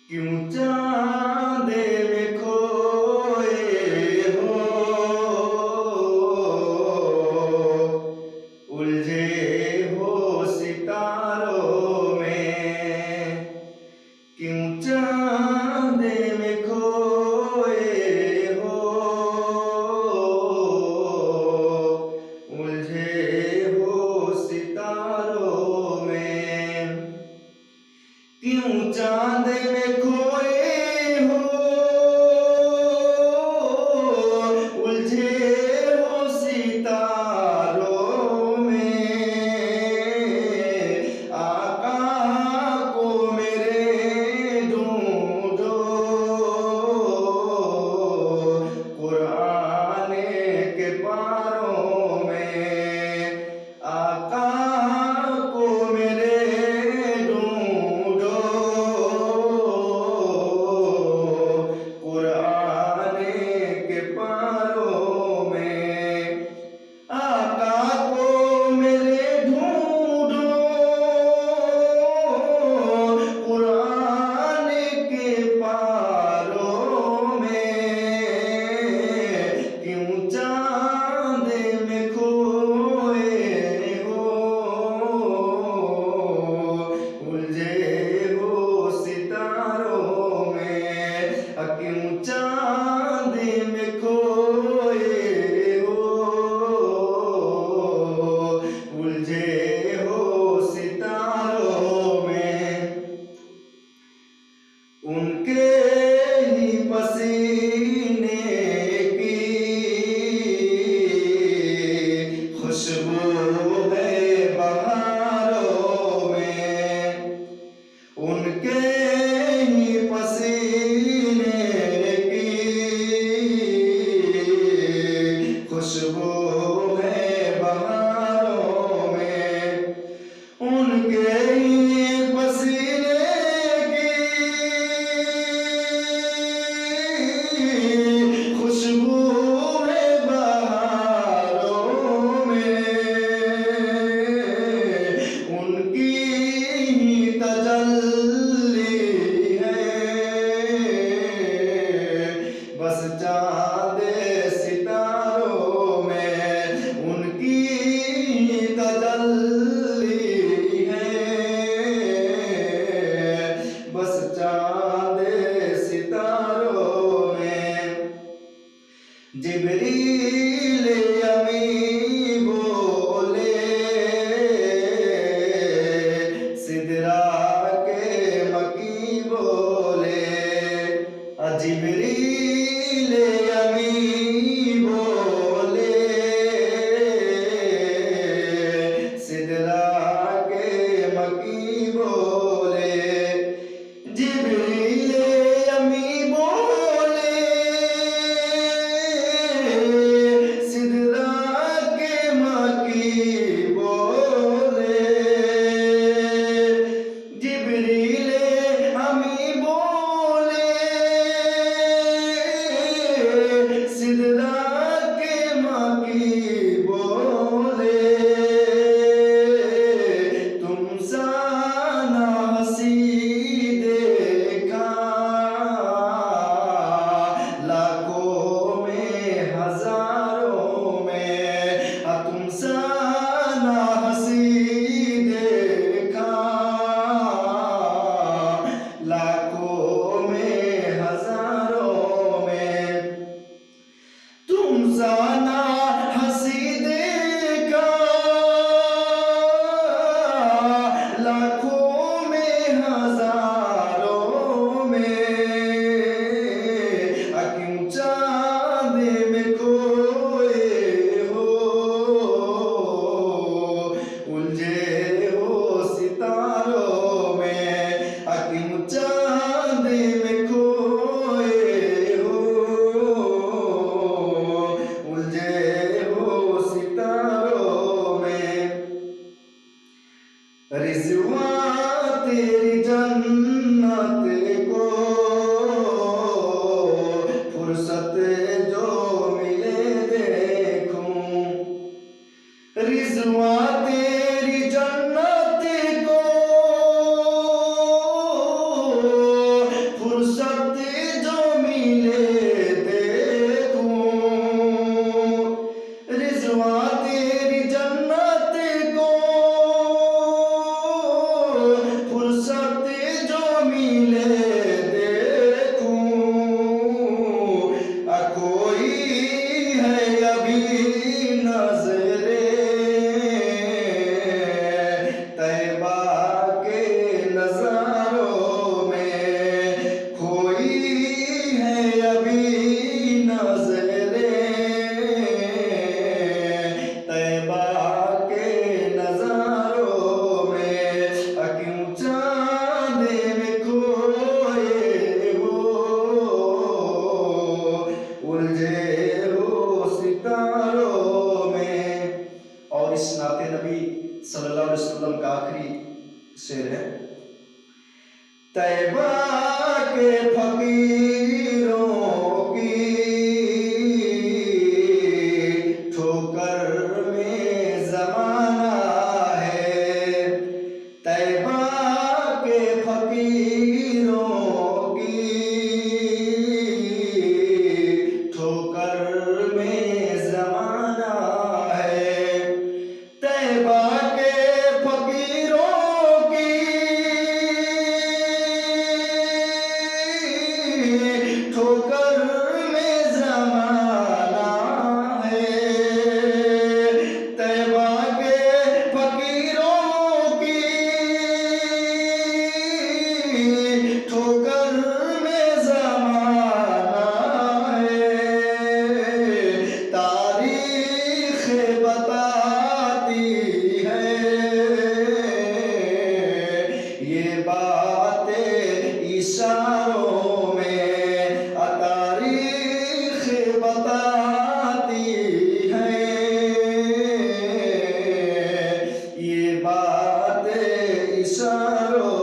क्यों चांदे में खोए हो, उलझे हो सितारों में। क्यों चांदे में खोए हो, उलझे हो सितारों में। क्यों चांद में खोए हो, उलझे हो सितारों में। आका को मेरे ढूंढो, कुरान के पारों में। आका को मेरे ले देखूं, कोई है अभी नजरे तैबा के नजारों में, कोई है अभी नजरे तैबा के नजारों में। क्यों चांद में खोए हो, उलझे हो सितारों में। और इस नाते नबी सल्लल्लाहु अलैहि वसल्लम का आखिरी शेर है, तैबा के फकीरों की ठोकर में जमाना है, तैबा के फकीरों की ठोकर में जमाना है, तैबा के फकीरों की ठोकर में जमाना है, तैबा के फकीरों की ठोकर में जमाना है। तारीख बताती है ये बातें इशारों में, तारीख बताती है ये बातें इशारों